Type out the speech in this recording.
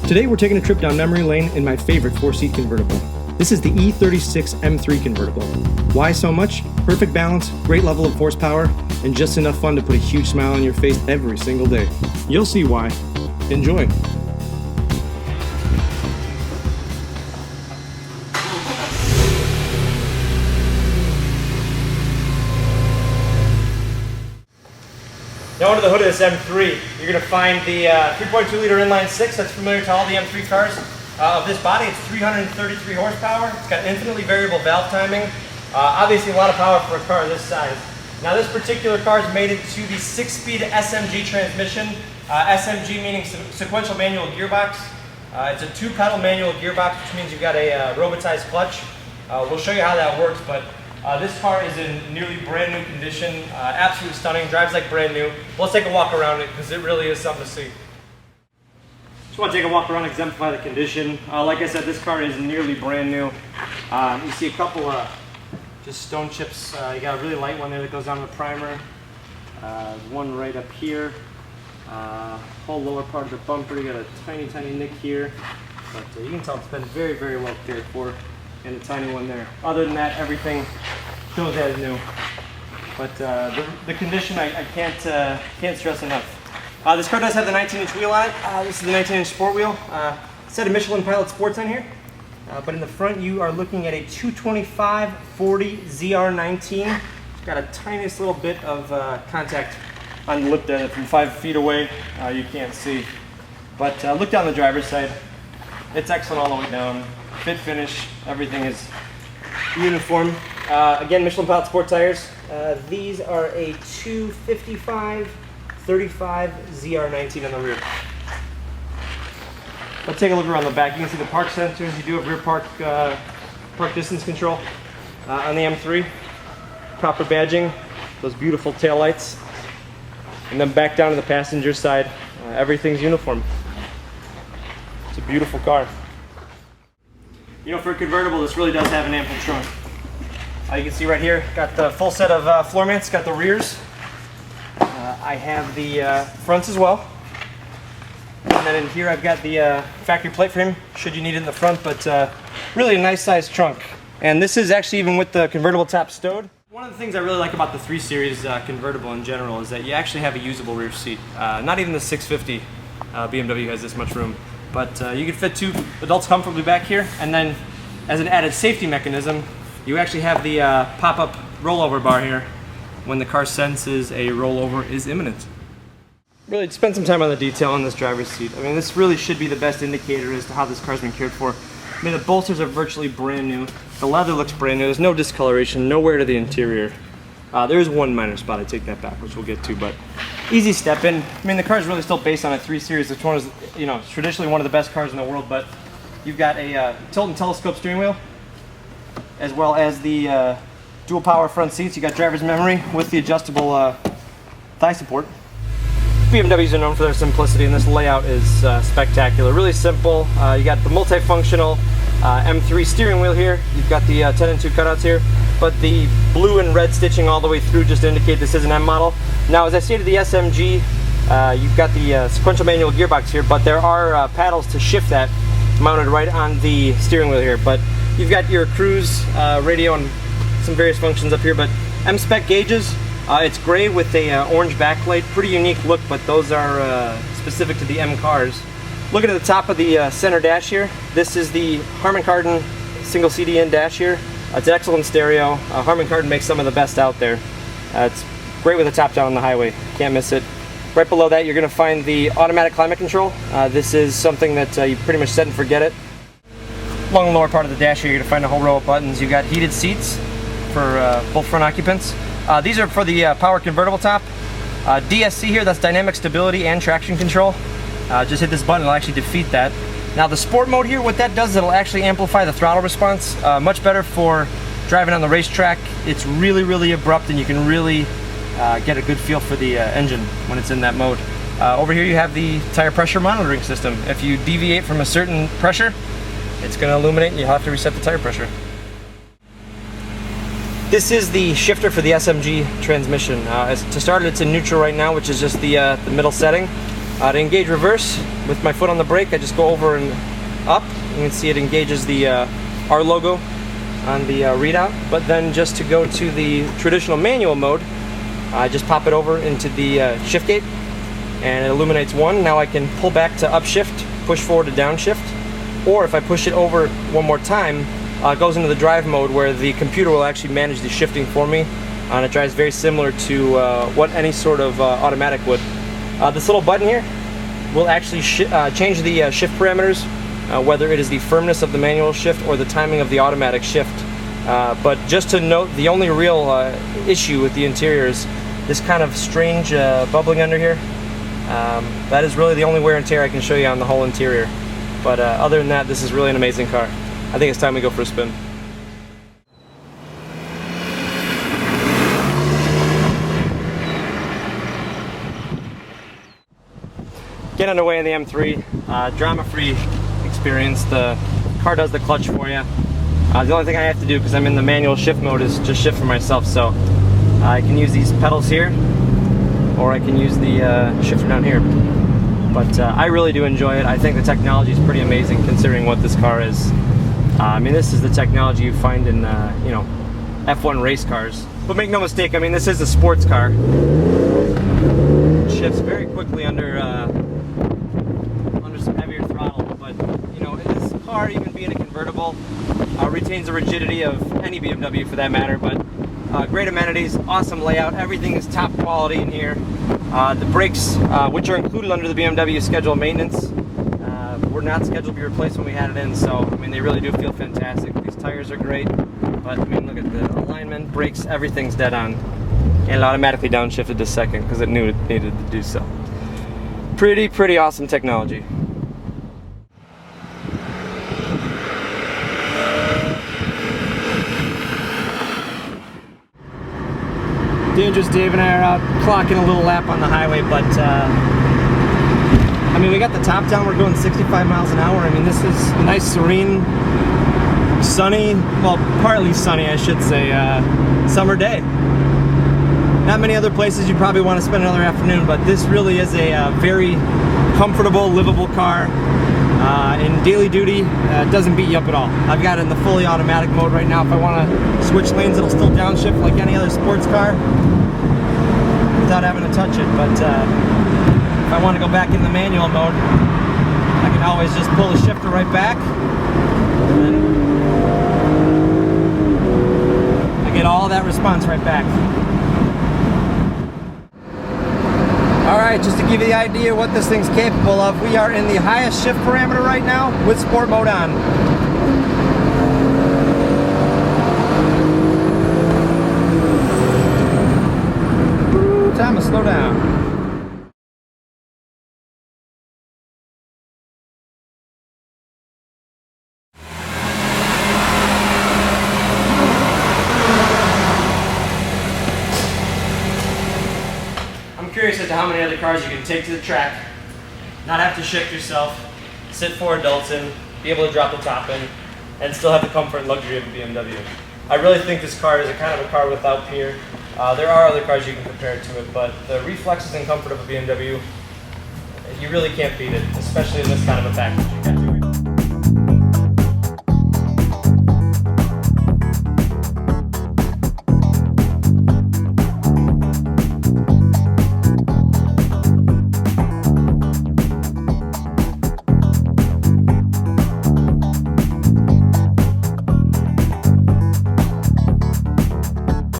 Today we're taking a trip down memory lane in my favorite 4-seat convertible. This is the E46 M3 convertible. Why so much? Perfect balance, great level of horsepower, and just enough fun to put a huge smile on your face every single day. You'll see why. Enjoy. Now under the hood of this M3, you're going to find the 3.2 liter inline 6 that's familiar to all the M3 cars. Of this body, it's 333 horsepower. It's got infinitely variable valve timing. Obviously a lot of power for a car this size. Now this particular car is mated to the 6-speed SMG transmission. SMG meaning sequential manual gearbox. It's a 2-pedal manual gearbox, which means you've got a robotized clutch. We'll show you how that works, but this car is in nearly brand new condition. Absolutely stunning, drives like brand new. Let's take a walk around it because it really is something to see. Just want to take a walk around, exemplify the condition. Like I said, this car is nearly brand new. You see a couple of just stone chips. You got a really light one there that goes on the primer. One right up here. Whole lower part of the bumper, you got a tiny nick here. But you can tell it's been very, very well cared for. And a tiny one there. Other than that, everything feels as new. But the condition, I can't stress enough. This car does have the 19-inch wheel on it. This is the 19-inch sport wheel. Set of Michelin Pilot Sports on here. But in the front, you are looking at a 225/40 ZR19. It's got a tiniest little bit of contact on the lip there that from 5 feet away you can't see. But look down the driver's side. It's excellent all the way down. Fit finish, everything is uniform. Again, Michelin Pilot Sport tires. These are a 255/35 ZR19 on the rear. Let's take a look around the back. You can see the park sensors. You do have rear park distance control on the M3. Proper badging, those beautiful taillights. And then back down to the passenger side, everything's uniform. It's a beautiful car. You know, for a convertible, this really does have an ample trunk. You can see right here, got the full set of floor mats, got the rears. I have the fronts as well. And then in here I've got the factory plate frame, should you need it in the front, but really a nice sized trunk. And this is actually even with the convertible top stowed. One of the things I really like about the 3 Series convertible in general is that you actually have a usable rear seat. Not even the 650 BMW has this much room. But you can fit 2 adults comfortably back here, and then as an added safety mechanism, you actually have the pop-up rollover bar here when the car senses a rollover is imminent. Really spend some time on the detail on this driver's seat. I mean, this really should be the best indicator as to how this car's been cared for. I mean, the bolsters are virtually brand new. The leather looks brand new. There's no discoloration, no wear to the interior. There is one minor spot, I take that back, which we'll get to, but easy step in. I mean, the car is really still based on a 3 Series, which one is, you know, traditionally one of the best cars in the world, but you've got a tilt and telescope steering wheel, as well as the dual power front seats. You got driver's memory with the adjustable thigh support. BMWs are known for their simplicity, and this layout is spectacular. Really simple. You got the multifunctional M3 steering wheel here. You've got the 10 and 2 cutouts here, but the blue and red stitching all the way through just to indicate this is an M model. Now, as I stated, the SMG, you've got the sequential manual gearbox here, but there are paddles to shift that mounted right on the steering wheel here. But you've got your cruise radio and some various functions up here, but M-spec gauges. It's gray with a orange backlight. Pretty unique look, but those are specific to the M cars. Looking at the top of the center dash here, this is the Harman Kardon single CD-in dash here. It's an excellent stereo. Harman Kardon makes some of the best out there. It's great with a top down on the highway. Can't miss it. Right below that, you're going to find the automatic climate control. This is something that you pretty much set and forget it. Along the lower part of the dash here, you're going to find a whole row of buttons. You've got heated seats for both front occupants. These are for the power convertible top. DSC here, that's dynamic stability and traction control. Just hit this button, it'll actually defeat that. Now the sport mode here, what that does is it'll actually amplify the throttle response. Much better for driving on the racetrack. It's really abrupt, and you can really get a good feel for the engine when it's in that mode. Over here you have the tire pressure monitoring system. If you deviate from a certain pressure, it's going to illuminate and you'll have to reset the tire pressure. This is the shifter for the SMG transmission. To start, it's in neutral right now, which is just the middle setting. To engage reverse, with my foot on the brake, I just go over and up. You can see it engages the R logo on the readout. But then just to go to the traditional manual mode, I just pop it over into the shift gate, and it illuminates 1. Now I can pull back to upshift, push forward to downshift, or if I push it over one more time, it goes into the drive mode where the computer will actually manage the shifting for me, and it drives very similar to what any sort of automatic would. This little button here will actually change the shift parameters, whether it is the firmness of the manual shift or the timing of the automatic shift. But just to note, the only real issue with the interior is this kind of strange bubbling under here. That is really the only wear and tear I can show you on the whole interior. But other than that, this is really an amazing car. I think it's time we go for a spin. Get underway in the M3, drama-free experience. The car does the clutch for you. The only thing I have to do, because I'm in the manual shift mode, is just shift for myself. So I can use these pedals here, or I can use the shifter down here. But I really do enjoy it. I think the technology is pretty amazing considering what this car is. I mean, this is the technology you find in, you know, F1 race cars. But make no mistake, I mean, this is a sports car. It shifts very quickly under some heavier throttle, but you know, this car, even being a convertible, retains the rigidity of any BMW for that matter. But great amenities, awesome layout, everything is top quality in here. The brakes, which are included under the BMW schedule of maintenance, were not scheduled to be replaced when we had it in, so I mean, they really do feel fantastic. These tires are great, but I mean, look at the alignment, brakes, everything's dead on. And it automatically downshifted this second because it knew it needed to do so. Pretty awesome technology. Dangerous Dave and I are out clocking a little lap on the highway, but I mean, we got the top down, we're going 65 miles an hour. I mean, this is a nice, serene, sunny, well, partly sunny, I should say, summer day. Not many other places you'd probably want to spend another afternoon, but this really is a very comfortable, livable car. In daily duty, it doesn't beat you up at all. I've got it in the fully automatic mode right now. If I want to switch lanes, it'll still downshift like any other sports car without having to touch it. But if I want to go back in the manual mode, I can always just pull the shifter right back, and then I get all that response right back. Alright, just to give you the idea what this thing's capable of, we are in the highest shift parameter right now with sport mode on. Ooh, time to slow down. I'm curious as to how many other cars you can take to the track, not have to shift yourself, sit 4 adults in, be able to drop the top in, and still have the comfort and luxury of a BMW. I really think this car is a kind of a car without peer. There are other cars you can compare it to it, but the reflexes and comfort of a BMW, you really can't beat it, especially in this kind of a package.